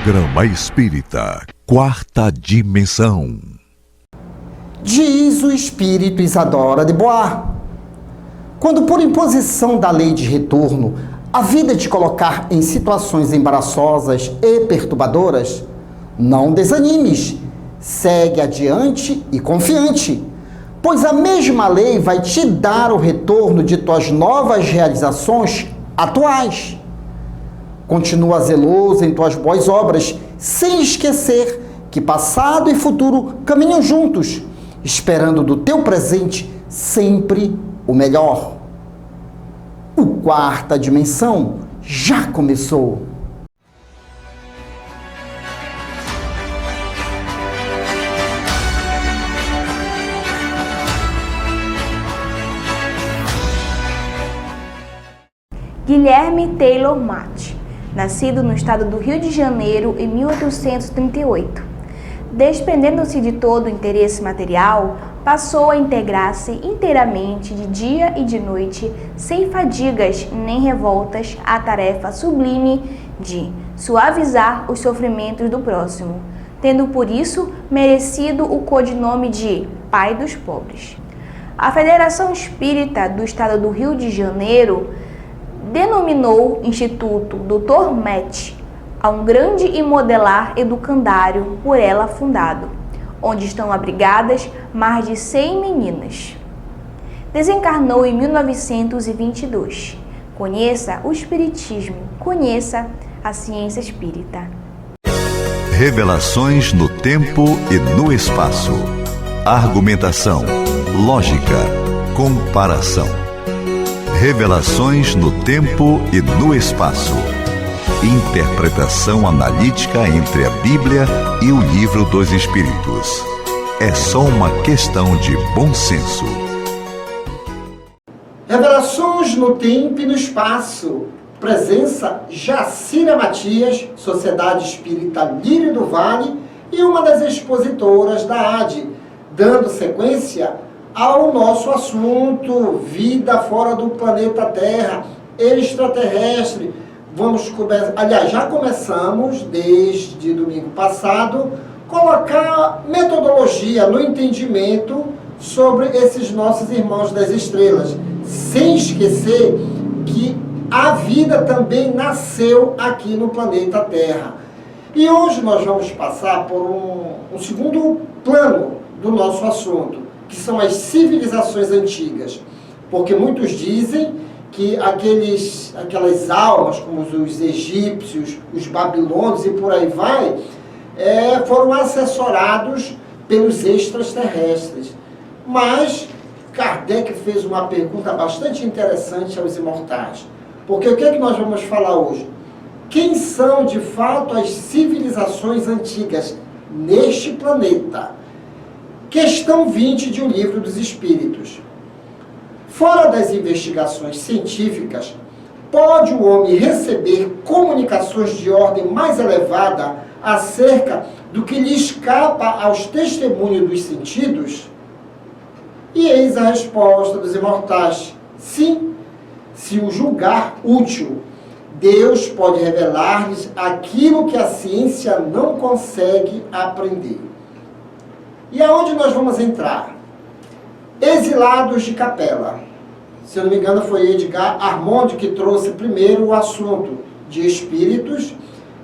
Programa Espírita Quarta Dimensão. Diz o espírito Isadora de Bois: quando por imposição da lei de retorno a vida te colocar em situações embaraçosas e perturbadoras, não desanimes, segue adiante e confiante, pois a mesma lei vai te dar o retorno de tuas novas realizações atuais. Continua zeloso em tuas boas obras, sem esquecer que passado e futuro caminham juntos, esperando do teu presente sempre o melhor. O Quarta Dimensão já começou. Guilherme Taylor Matt, nascido no estado do Rio de Janeiro em 1838. Desprendendo-se de todo o interesse material, passou a integrar-se inteiramente de dia e de noite, sem fadigas nem revoltas, à tarefa sublime de suavizar os sofrimentos do próximo, tendo por isso merecido o codinome de Pai dos Pobres. A Federação Espírita do estado do Rio de Janeiro denominou Instituto Dr. Matt a um grande e modelar educandário por ela fundado, onde estão abrigadas mais de 100 meninas. Desencarnou em 1922. Conheça o Espiritismo, conheça a ciência espírita. Revelações no tempo e no espaço. Argumentação, lógica, comparação. Revelações no tempo e no espaço. Interpretação analítica entre a Bíblia e o Livro dos Espíritos. É só uma questão de bom senso. Revelações no tempo e no espaço. Presença Jacira Matias, Sociedade Espírita Lírio do Vale, e uma das expositoras da AD, dando sequência ao nosso assunto, vida fora do planeta Terra, extraterrestre. Já começamos, desde domingo passado, colocar metodologia no entendimento sobre esses nossos irmãos das estrelas, sem esquecer que a vida também nasceu aqui no planeta Terra. E hoje nós vamos passar por um segundo plano do nosso assunto, que são as civilizações antigas, porque muitos dizem que aquelas almas, como os egípcios, os babilônios e por aí vai, foram assessorados pelos extraterrestres. Mas Kardec fez uma pergunta bastante interessante aos imortais, porque o que é que nós vamos falar hoje? Quem são de fato as civilizações antigas neste planeta? Questão 20 de O Livro dos Espíritos. Fora das investigações científicas, pode o homem receber comunicações de ordem mais elevada acerca do que lhe escapa aos testemunhos dos sentidos? E eis a resposta dos imortais: sim, se o julgar útil. Deus pode revelar-lhes aquilo que a ciência não consegue aprender. E aonde nós vamos entrar? Exilados de Capela. Se eu não me engano, foi Edgar Armond que trouxe primeiro o assunto de espíritos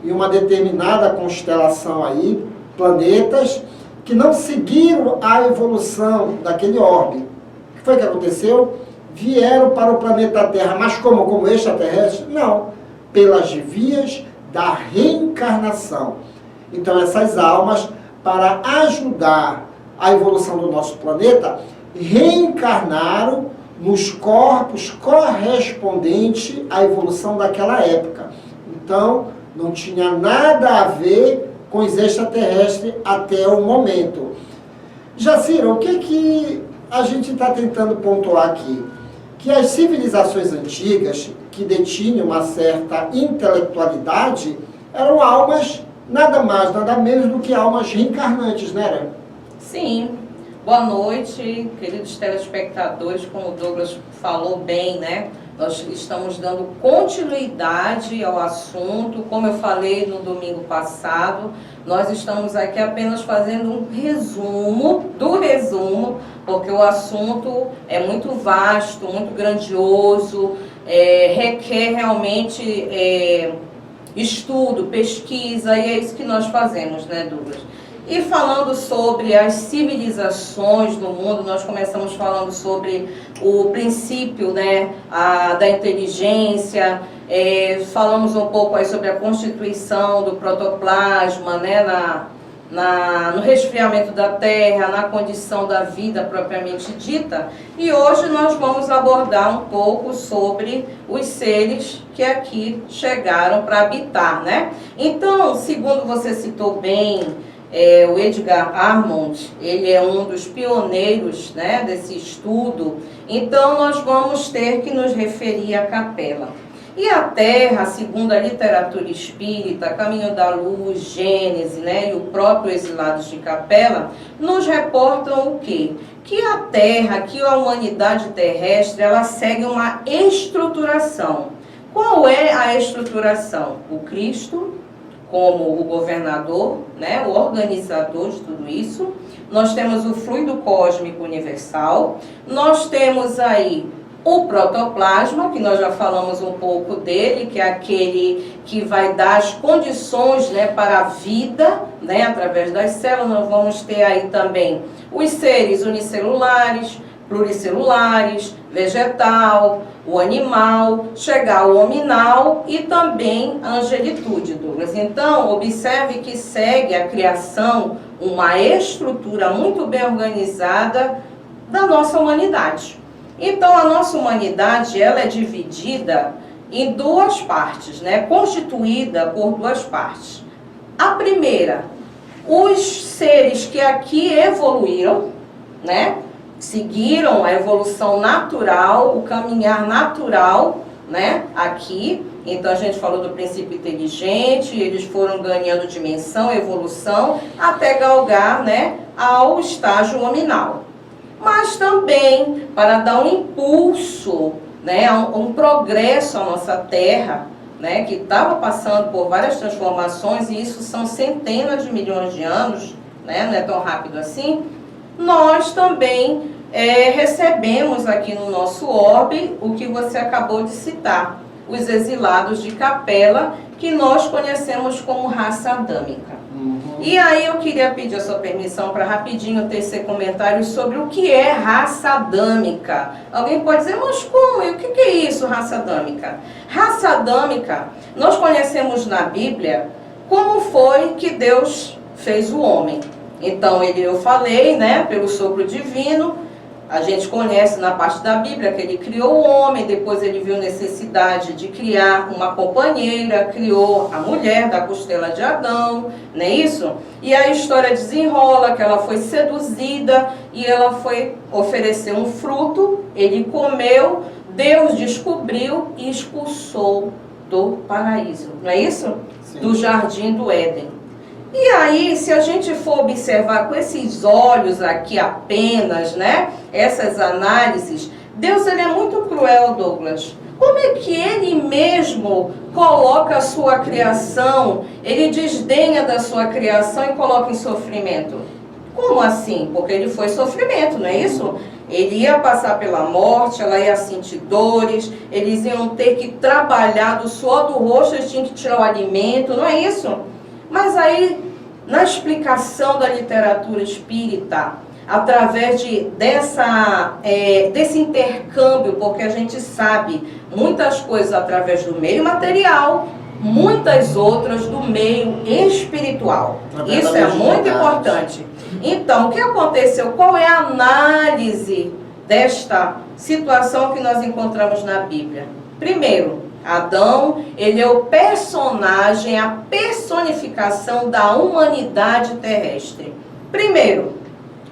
e uma determinada constelação aí, planetas, que não seguiram a evolução daquele orbe. O que foi que aconteceu? Vieram para o planeta Terra, mas como extraterrestres? Não, pelas vias da reencarnação. Então essas almas, para ajudar a evolução do nosso planeta, reencarnaram nos corpos correspondentes à evolução daquela época. Então, não tinha nada a ver com os extraterrestres até o momento. Jacira, o que a gente está tentando pontuar aqui? Que as civilizações antigas, que detinham uma certa intelectualidade, eram almas nada mais, nada menos do que almas reencarnantes, né? Sim. Boa noite, queridos telespectadores. Como o Douglas falou bem, né? Nós estamos dando continuidade ao assunto. Como eu falei no domingo passado, nós estamos aqui apenas fazendo um resumo do resumo, porque o assunto é muito vasto, muito grandioso, requer realmente estudo, pesquisa, e é isso que nós fazemos, né, Douglas? E falando sobre as civilizações do mundo, nós começamos falando sobre o princípio, né, da inteligência, falamos um pouco aí sobre a constituição do protoplasma, né, no resfriamento da Terra, na condição da vida propriamente dita. E hoje nós vamos abordar um pouco sobre os seres que aqui chegaram para habitar, né? Então, segundo você citou bem, o Edgar Armond, ele é um dos pioneiros, né, desse estudo. Então nós vamos ter que nos referir à capela. E a Terra, segundo a literatura espírita, Caminho da Luz, Gênese, né, e o próprio Exilados de Capela, nos reportam o quê? Que a Terra, que a humanidade terrestre, ela segue uma estruturação. Qual é a estruturação? O Cristo como o governador, né, o organizador de tudo isso. Nós temos o fluido cósmico universal. Nós temos aí o protoplasma, que nós já falamos um pouco dele, que é aquele que vai dar as condições, né, para a vida, né, através das células. Nós vamos ter aí também os seres unicelulares, pluricelulares, vegetal, o animal, chegar ao hominal e também a angelitude, Douglas. Então, observe que segue a criação uma estrutura muito bem organizada da nossa humanidade. Então, a nossa humanidade, ela é dividida em duas partes, né? Constituída por duas partes. A primeira, os seres que aqui evoluíram, né? Seguiram a evolução natural, o caminhar natural, né, aqui. Então a gente falou do princípio inteligente, eles foram ganhando dimensão, evolução, até galgar, né, ao estágio hominal. Mas também para dar um impulso, né, um progresso à nossa Terra, né, que estava passando por várias transformações, e isso são centenas de milhões de anos, né, não é tão rápido assim. Nós também recebemos aqui no nosso orbe o que você acabou de citar, os exilados de Capela, que nós conhecemos como raça adâmica. E aí eu queria pedir a sua permissão para rapidinho tecer comentários sobre o que é raça adâmica. Alguém pode dizer, mas como? E o que é isso, raça adâmica? Raça adâmica, nós conhecemos na Bíblia como foi que Deus fez o homem. Então, eu falei, né, pelo sopro divino, a gente conhece na parte da Bíblia que ele criou o homem, depois ele viu necessidade de criar uma companheira, criou a mulher da costela de Adão, não é isso? E a história desenrola que ela foi seduzida e ela foi oferecer um fruto, ele comeu, Deus descobriu e expulsou do paraíso, não é isso? Sim. Do jardim do Éden. E aí, se a gente for observar com esses olhos aqui apenas, né, essas análises, Deus, ele é muito cruel, Douglas. Como é que ele mesmo coloca a sua criação, ele desdenha da sua criação e coloca em sofrimento? Como assim? Porque ele foi sofrimento, não é isso? Ele ia passar pela morte, ela ia sentir dores, eles iam ter que trabalhar do suor do rosto, eles tinham que tirar o alimento, não é isso? Mas aí, na explicação da literatura espírita, através desse intercâmbio, porque a gente sabe muitas coisas através do meio material, muitas outras do meio espiritual. Isso é muito importante. Então, o que aconteceu? Qual é a análise desta situação que nós encontramos na Bíblia? Primeiro, Adão, ele é o personagem, a personificação da humanidade terrestre. Primeiro,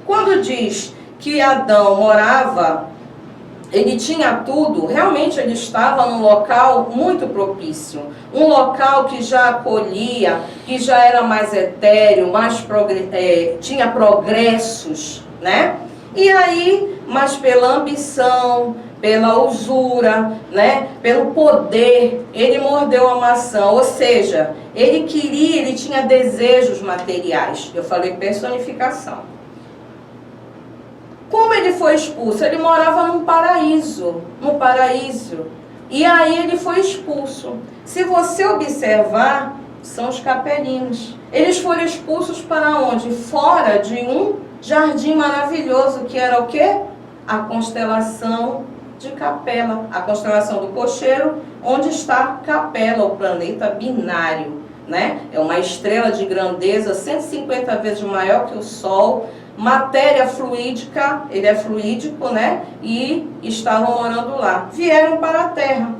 quando diz que Adão morava, ele tinha tudo, realmente ele estava num local muito propício. Um local que já acolhia, que já era mais etéreo, tinha progressos, né? E aí, mas pela ambição, pela usura, né, pelo poder, ele mordeu a maçã. Ou seja, ele tinha desejos materiais. Eu falei personificação. Como ele foi expulso? Ele morava num paraíso, E aí ele foi expulso. Se você observar, são os capelinos. Eles foram expulsos para onde? Fora de um jardim maravilhoso, que era o quê? A constelação de Capela, a constelação do Cocheiro, onde está Capela, o planeta binário, né? É uma estrela de grandeza 150 vezes maior que o Sol, matéria fluídica, ele é fluídico, né? E estavam morando lá. Vieram para a Terra.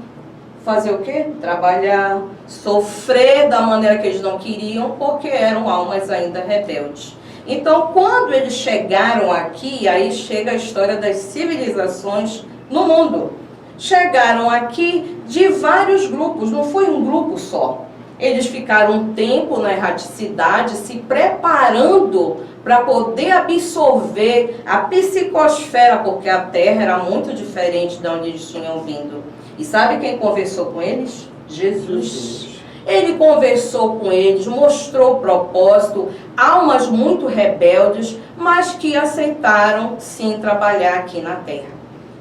Fazer o quê? Trabalhar, sofrer da maneira que eles não queriam, porque eram almas ainda rebeldes. Então, quando eles chegaram aqui, aí chega a história das civilizações no mundo. Chegaram aqui de vários grupos, não foi um grupo só. Eles ficaram um tempo na erraticidade, se preparando para poder absorver a psicosfera, porque a Terra era muito diferente de onde eles tinham vindo. E sabe quem conversou com eles? Jesus. Ele conversou com eles, mostrou o propósito, almas muito rebeldes, mas que aceitaram sim trabalhar aqui na Terra.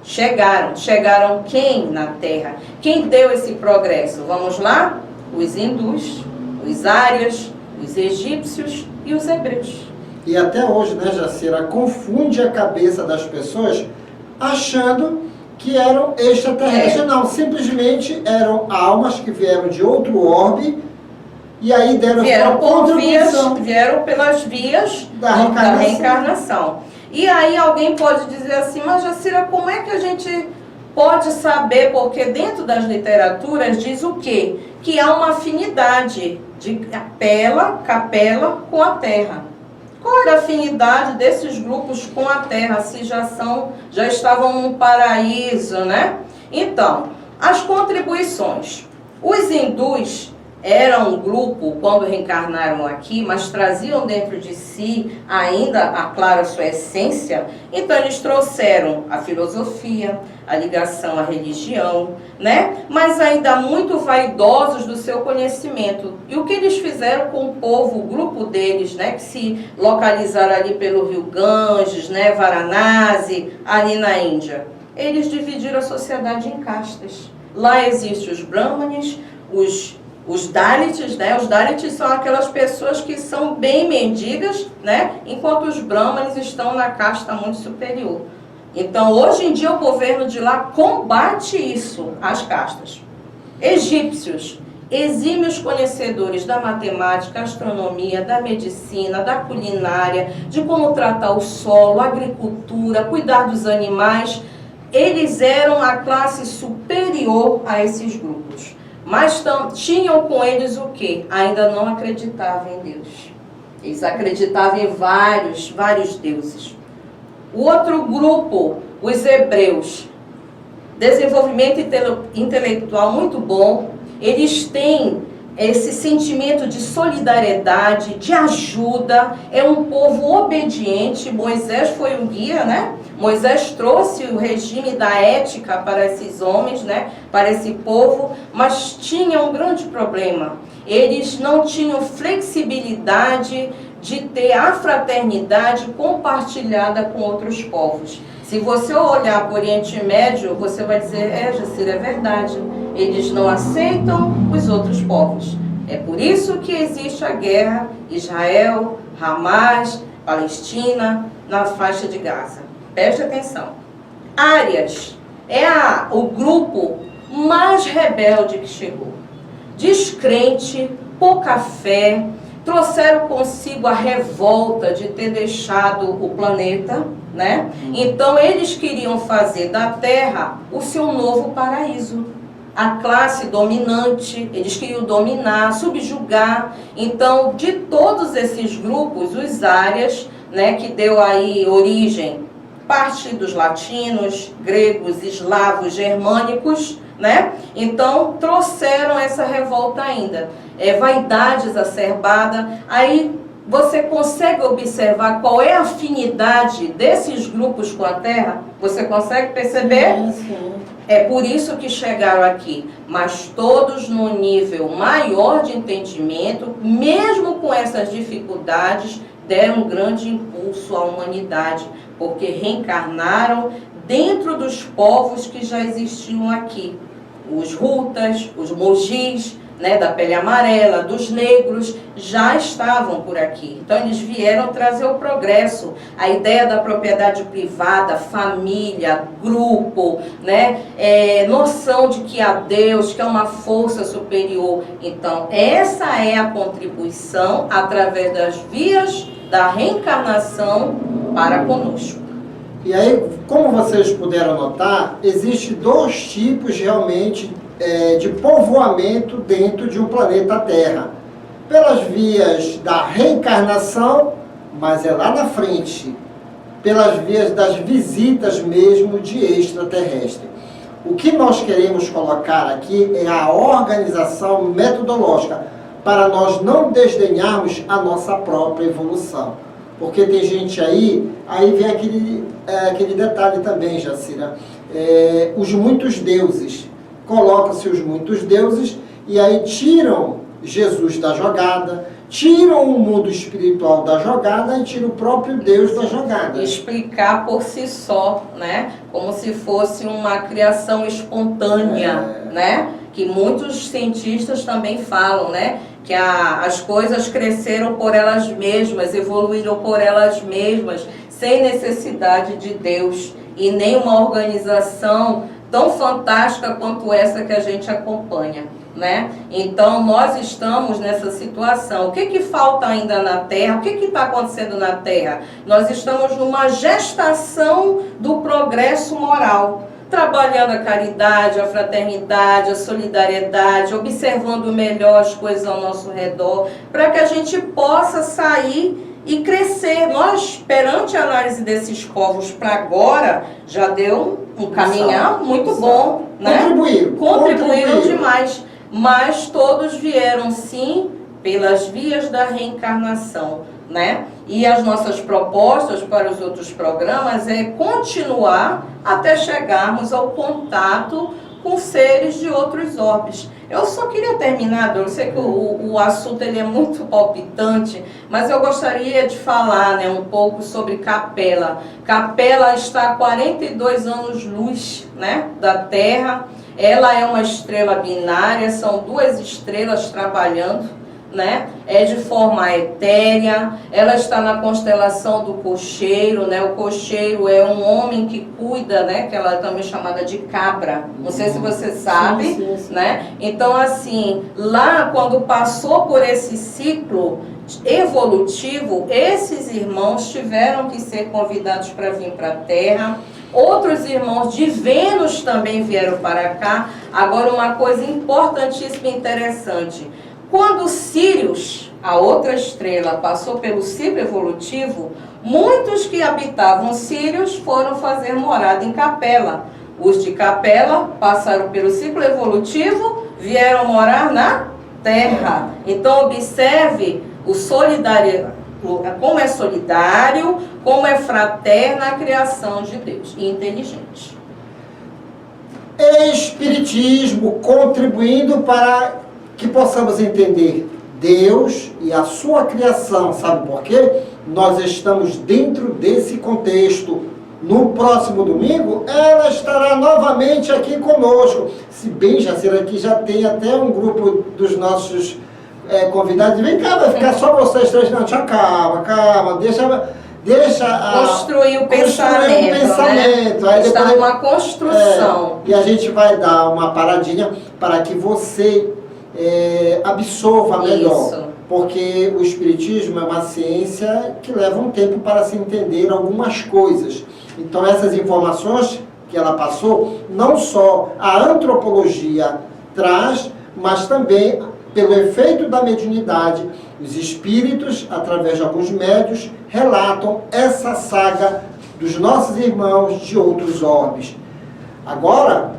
Chegaram quem na Terra? Quem deu esse progresso? Vamos lá? Os hindus, os árias, os egípcios e os hebreus. E até hoje, né, Jacira, confunde a cabeça das pessoas achando que eram extraterrestres. Não, simplesmente eram almas que vieram de outro orbe e aí deram vieram pelas vias da reencarnação. E aí alguém pode dizer assim, mas Jacira, como é que a gente pode saber? Porque dentro das literaturas diz o quê? Que há uma afinidade de Capela com a Terra. Qual era a afinidade desses grupos com a Terra, se já estavam num paraíso, né? Então, as contribuições. Os hindus eram um grupo, quando reencarnaram aqui, mas traziam dentro de si ainda, claro, a sua essência. Então, eles trouxeram a filosofia, a ligação à religião, né? Mas ainda muito vaidosos do seu conhecimento. E o que eles fizeram com o povo, o grupo deles, né? Que se localizaram ali pelo rio Ganges, né? Varanasi, ali na Índia. Eles dividiram a sociedade em castas. Lá existem os brahmanes, os Dalits, né? Os Dalits são aquelas pessoas que são bem mendigas, né? Enquanto os brahmanes estão na casta muito superior. Então, hoje em dia, o governo de lá combate isso, as castas. Egípcios, exímios conhecedores da matemática, astronomia, da medicina, da culinária, de como tratar o solo, agricultura, cuidar dos animais. Eles eram a classe superior a esses grupos. Mas tinham com eles o quê? Ainda não acreditavam em Deus. Eles acreditavam em vários deuses. O outro grupo, os hebreus, desenvolvimento intelectual muito bom. Eles têm esse sentimento de solidariedade, de ajuda. É um povo obediente. Moisés foi o guia, né? Moisés trouxe o regime da ética para esses homens, né? Para esse povo, mas tinha um grande problema. Eles não tinham flexibilidade de ter a fraternidade compartilhada com outros povos. Se você olhar para o Oriente Médio, você vai dizer, Jacira, é verdade. Eles não aceitam os outros povos. É por isso que existe a guerra Israel, Hamas, Palestina, na faixa de Gaza. Preste atenção. Árias é o grupo mais rebelde que chegou. Descrente, pouca fé, trouxeram consigo a revolta de ter deixado o planeta, né? Então eles queriam fazer da Terra o seu novo paraíso. A classe dominante, eles queriam dominar, subjugar. Então, de todos esses grupos, os árias, né, que deu aí origem, parte dos latinos, gregos, eslavos, germânicos, né? Então, trouxeram essa revolta ainda. Vaidade exacerbada. Aí, Você consegue observar qual é a afinidade desses grupos com a Terra? Você consegue perceber? Sim, sim. É por isso que chegaram aqui, mas todos no nível maior de entendimento, mesmo com essas dificuldades, deram um grande impulso à humanidade, porque reencarnaram dentro dos povos que já existiam aqui. Os Hutas, os Mogis, né, da pele amarela, dos negros, já estavam por aqui. Então eles vieram trazer o progresso, a ideia da propriedade privada, família, grupo, né, noção de que há Deus, que é uma força superior. Então essa é a contribuição através das vias da reencarnação para conosco. E aí, como vocês puderam notar, existem dois tipos realmente de povoamento dentro de um planeta Terra. Pelas vias da reencarnação, mas é lá na frente. Pelas vias das visitas mesmo de extraterrestre. O que nós queremos colocar aqui é a organização metodológica, para nós não desdenharmos a nossa própria evolução. Porque tem gente aí vem aquele detalhe também, Jacira, os muitos deuses. Coloca-se os muitos deuses e aí tiram Jesus da jogada, tiram o mundo espiritual da jogada e tiram o próprio Deus da jogada. Explicar por si só, né? Como se fosse uma criação espontânea, né? Que muitos cientistas também falam, né? Que as coisas cresceram por elas mesmas, evoluíram por elas mesmas, sem necessidade de Deus e nem uma organização tão fantástica quanto essa que a gente acompanha, né? Então nós estamos nessa situação. O que falta ainda na Terra? O que está acontecendo na Terra? Nós estamos numa gestação do progresso moral, trabalhando a caridade, a fraternidade, a solidariedade, observando melhor as coisas ao nosso redor, para que a gente possa sair e crescer. Nós, perante a análise desses povos para agora, já deu um caminhar muito bom, né? Contribuíram demais, mas todos vieram sim pelas vias da reencarnação, né? E as nossas propostas para os outros programas é continuar até chegarmos ao contato com seres de outros orbes. Eu só queria terminar, eu sei que o assunto ele é muito palpitante, mas eu gostaria de falar, né, um pouco sobre Capela. Capela está a 42 anos-luz, né, da Terra. Ela é uma estrela binária, são duas estrelas trabalhando, né? É de forma etérea, ela está na constelação do cocheiro, né? O cocheiro é um homem que cuida, né? Que ela é também chamada de cabra, não sei se você sabe, sim. Né? Então assim, lá quando passou por esse ciclo evolutivo, esses irmãos tiveram que ser convidados para vir para a Terra. Outros irmãos de Vênus também vieram para cá. Agora uma coisa importantíssima e interessante: quando Sírius, a outra estrela, passou pelo ciclo evolutivo, muitos que habitavam Sírius foram fazer morada em Capela. Os de Capela passaram pelo ciclo evolutivo, vieram morar na Terra. Então observe o solidário, como é solidário, como é fraterna a criação de Deus e inteligente. Espiritismo contribuindo para que possamos entender Deus e a sua criação. Sabe por quê? Nós estamos dentro desse contexto. No próximo domingo, ela estará novamente aqui conosco. Se bem, Jacira, aqui já tem até um grupo dos nossos convidados. Vem cá, vai ficar só vocês três. Não, calma, deixa construir o pensamento. Né? Aí está numa construção. E a gente vai dar uma paradinha para que você absorva melhor. Isso. Porque o Espiritismo é uma ciência que leva um tempo para se entender algumas coisas. Então essas informações que ela passou, não só a antropologia traz, mas também pelo efeito da mediunidade, os espíritos, através de alguns médios, relatam essa saga dos nossos irmãos de outros orbes. Agora,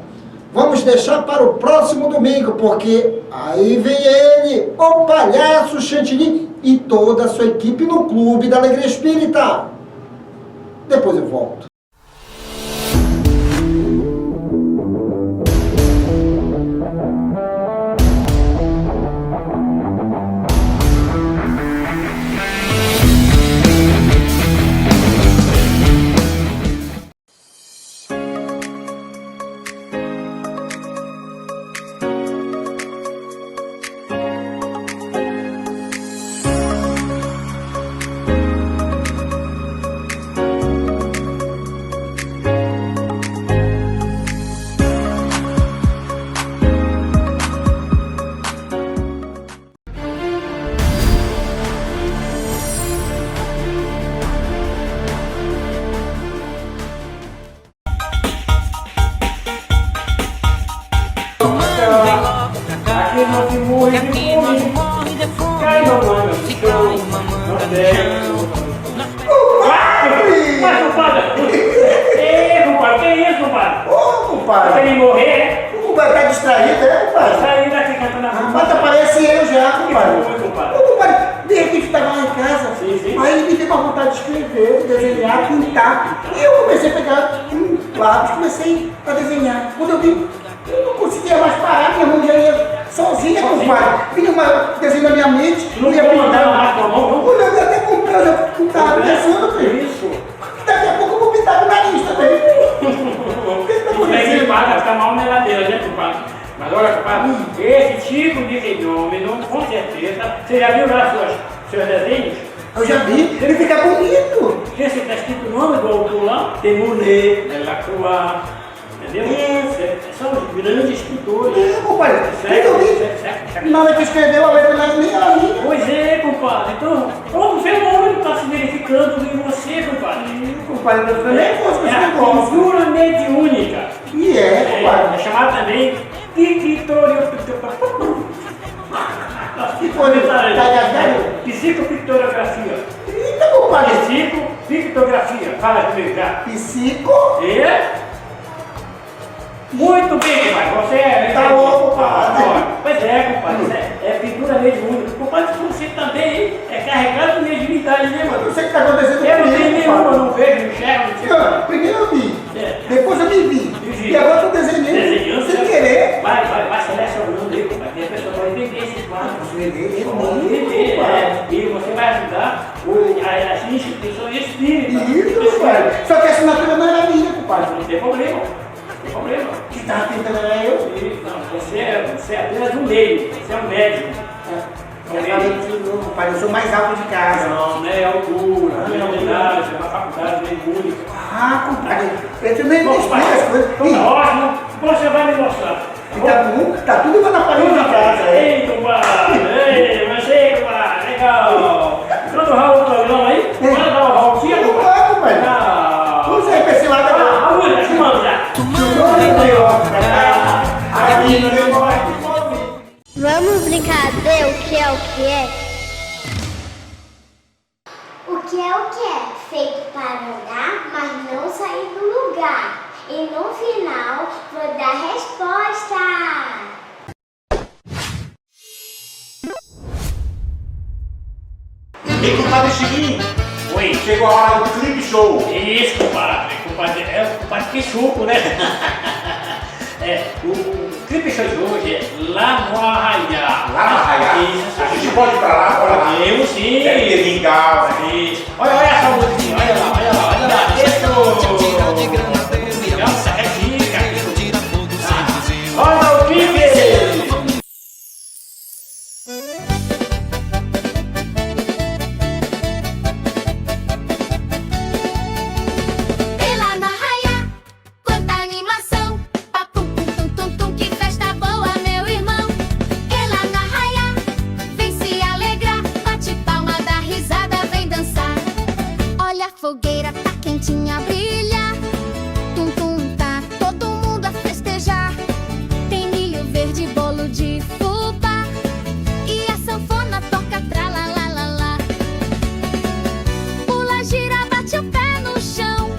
vamos deixar para o próximo domingo, porque aí vem ele, o palhaço Chantilly, e toda a sua equipe no Clube da Alegria Espírita. Depois eu volto. Aqui não se morre de fome, cai mamãe no chão, não deve. Mas, compadre! Ei, compadre, que é isso, compadre? Ô, compadre! Você nem morrer? O compadre tá distraído, né, compadre? Saindo aqui cantando a Mas aparece eu já, compadre. foi, compadre? Ô, compadre, de repente estava lá em casa, Sim. aí me deu uma vontade de escrever, desenhar, pintar. E eu comecei a pegar lápis, comecei a desenhar. Quando eu vi, eu não conseguia mais parar, minha mão já ia sozinha, compadre. Vinha um desenho na minha mente, Não ia ia mandar pintar. mais com a mão, não? Quando eu até comprei, eu já estava pensando, filho. Isso. Daqui a pouco eu vou pintar com o nariz também. O que está Isso aí, acontecendo? compadre, fica mal na ladeira, né, compadre? Mas olha, compadre, esse tipo de fenômeno, com certeza, você já viu lá seus desenhos? Eu já vi, ele fica bonito. Esse está escrito o nome do autor lá, tem Monet, Delacroix, entendeu? São os grandes escritores. É, compadre, Certo, eu vi. certo. Na hora que escreveu a letra não era nem a minha. Pois é, compadre. Então, todo fenômeno está se verificando em você, compadre. Compadre, eu também gosto É desse a negócio. puramente única. E é, compadre. É chamado também pictorio. Que foi? Tá engasgado? Psicopictografia. Eita, compadre. Psicopictografia. Fala comigo já. Psico. É? Muito bem, compadre. Você é. Tá bom, compadre. Pois é, compadre. Isso é pintura mediúnica. Compadre, você também é carregado de mediunidade, né, Eu mano? não sei o que tá acontecendo Eu não tenho comigo, nenhuma, compadre. não vejo, não enxergo, não sei. Não, primeiro eu vi, É. depois eu me vi. Vi. E agora eu tô desenhando Desenhando, sem né? querer. Vai selecionando aí, compadre. E a pessoa vai entender esse quadro. E você vai ajudar as instituições espíritas. Isso, compadre. Só que a assinatura não era minha, compadre. Não tem problema. Não tem problema. Quem tava tentando era eu. Não, você é apenas um meio. Você é um médium. Eu falei de novo, compadre, eu sou mais alto de casa. Não, né? É altura, não é unidade, é uma faculdade mediúnica. Ah, compadre, eu nem Bom, explico as coisas. então tá ótimo. Você vai me mostrar. E tá bom? Tá tudo lá na parede de casa. Ei, compadre! Ei, mas ei, compadre! Legal! Entrou no ralo do programa aí? Bora dar uma voltinha, Eu compadre? vou, compadre. Não! Vamos sair pra esse lado agora. Ah, mulher, te mando já! Vamos brincar de o que é o que é? O que é o que é? Feito para andar, mas não sair do lugar. E no final vou dar a resposta. E compadre Chiquinho, Oi! chegou a hora do clipe show. Isso, compadre! Compadre que suco, né? O clipe show de hoje é lá no Arraiá. Lá no Arraiá? Isso, A gente pode ir pra lá, bora lá. Eu sim! Deve ter legal. Isso. Olha essa musiquinha, olha lá. Isso! Nossa, é dica! Olha o clipe! E lá na raia, quanta animação. Papum, tum, tum, tum, que festa boa, meu irmão. E lá na raia, vem se alegrar. Bate palma, dá risada, vem dançar. Olha a fogueira, tá quentinha, brilha. Tum, tum, tá todo mundo a festejar. Tem milho verde, bolo de fubá. E a sanfona toca tra lá lá lá lá. Pula, gira, bate o pé no chão.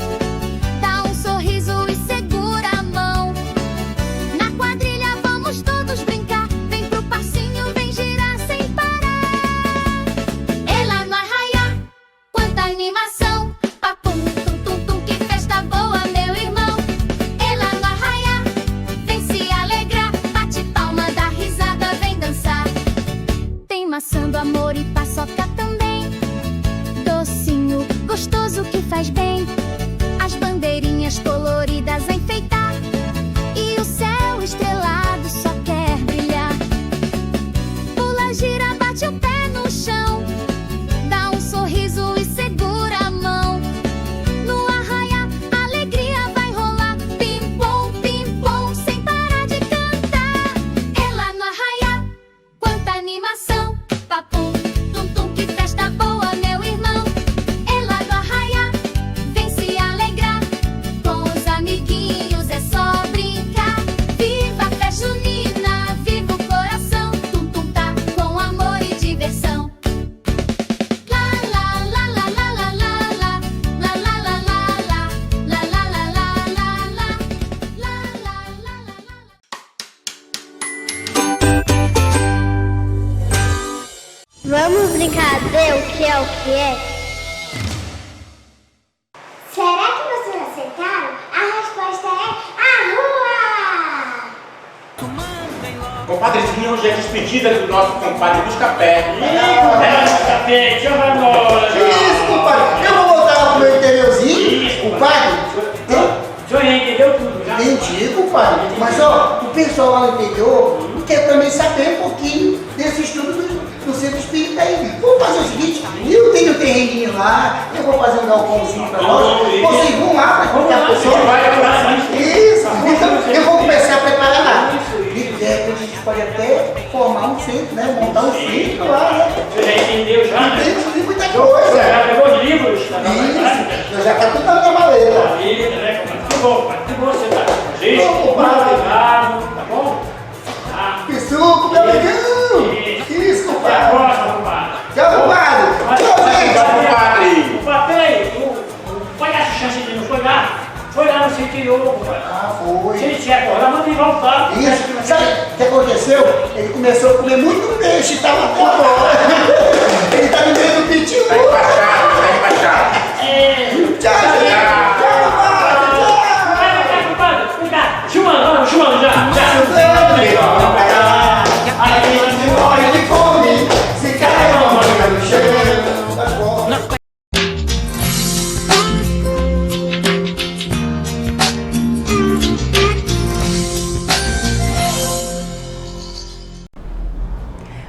Dá um sorriso e segura a mão. Na quadrilha vamos todos brincar. Vem pro passinho, vem girar sem parar. faz bem. As bandeirinhas coloridas a enfeitar, e o céu estrelado só quer brilhar. Pula, gira, bate o pé no chão, dá um sorriso e segura a mão. No arraiá, a alegria vai rolar, pim, pom, sem parar de cantar. É lá no arraiá, quanta animação, papum, tum, tum, que festa boa, meu irmão. É lá no arraiá, vem se alegrar, com os amiguinhos é só brincar. Viva a festa junina, viva o coração, tum, tum, tá, com amor e diversão. Lá, lá, lá, lá, lá, lá, lá, lá, lá, lá, lá, lá, lá, lá, lá, lá, Vamos brincar de o que é? Será que vocês acertaram? A resposta é a rua! Compadre Tiquinho, hoje é despedida do nosso compadre Buscapé. Buscapé, tchau, vai embora. Que isso, compadre? Eu vou voltar pro meu interiorzinho, Isso, compadre. O senhor já entendeu tudo, já? Entendi, compadre. Mas, ó, o pessoal lá no interior quer também saber um pouquinho desse estudo do centro espírita aí. Vamos fazer o seguinte, eu tenho um terreninho lá, eu vou fazer um galpãozinho pra nós. Vocês vão lá pra qualquer pessoa. Isso, então eu vou começar a preparar lá. E de repente a gente pode até formar um centro, né? Montar um centro lá, né? Você já entendeu já, né? Tem muita coisa. Já pegou os livros? Tá na Isso, eu já tá tudo na minha maleta. Maravilha, né, compadre? Que bom, compadre. Que bom você tá com a gente. Bom, Muito compadre. obrigado, tá bom? Tá. Que suco, meu amigão! Isso, Até a compadre! próxima, compadre. Tchau, compadre! Tchau, gente! Compadre! Compadre, peraí. O palhaço Chancelinho não foi lá? Foi lá no seu interior, compadre. Ah, Se foi. ele tiver acordar, manda ele voltar. Isso, sabe o que aconteceu? Ele começou a comer muito peixe e tava até agora. Ele tá no meio do pitiu. Tá embaixado. É. Tchau, gente! Tchau, compadre! Vai, compadre. Vem cá. Chumando já. Aí morre de fome, se cai, morre no chão. Tá bom.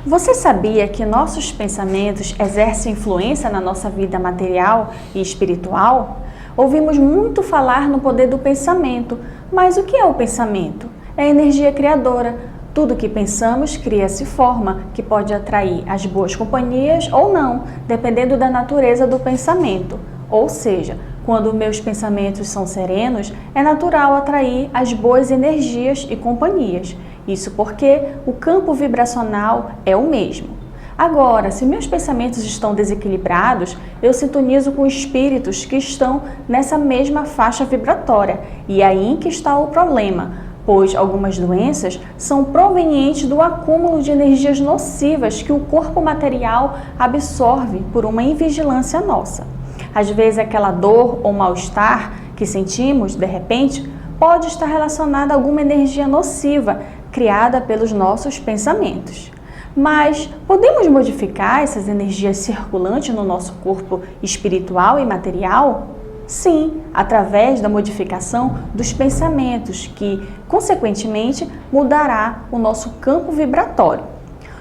Você sabia que nossos pensamentos exercem influência na nossa vida material e espiritual? Ouvimos muito falar no poder do pensamento, mas o que é o pensamento? É energia criadora. Tudo que pensamos cria-se forma, que pode atrair as boas companhias ou não, dependendo da natureza do pensamento. Ou seja, quando meus pensamentos são serenos, é natural atrair as boas energias e companhias. Isso porque o campo vibracional é o mesmo. Agora, se meus pensamentos estão desequilibrados, eu sintonizo com espíritos que estão nessa mesma faixa vibratória. E é aí que está o problema, pois algumas doenças são provenientes do acúmulo de energias nocivas que o corpo material absorve por uma invigilância nossa. Às vezes aquela dor ou mal-estar que sentimos, de repente, pode estar relacionada a alguma energia nociva criada pelos nossos pensamentos. Mas podemos modificar essas energias circulantes no nosso corpo espiritual e material? Sim, através da modificação dos pensamentos, que, consequentemente, mudará o nosso campo vibratório.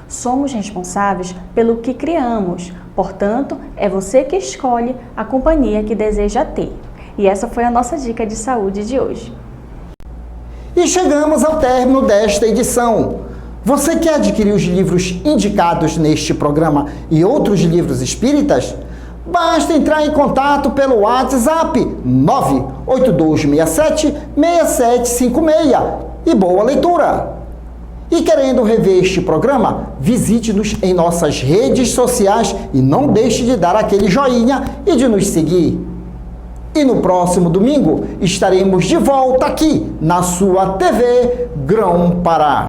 Somos responsáveis pelo que criamos, portanto, é você que escolhe a companhia que deseja ter. E essa foi a nossa dica de saúde de hoje. E chegamos ao término desta edição. Você quer adquirir os livros indicados neste programa e outros livros espíritas? Basta entrar em contato pelo WhatsApp 98267-6756 e boa leitura! E querendo rever este programa, visite-nos em nossas redes sociais e não deixe de dar aquele joinha e de nos seguir. E no próximo domingo estaremos de volta aqui na sua TV Grão-Pará.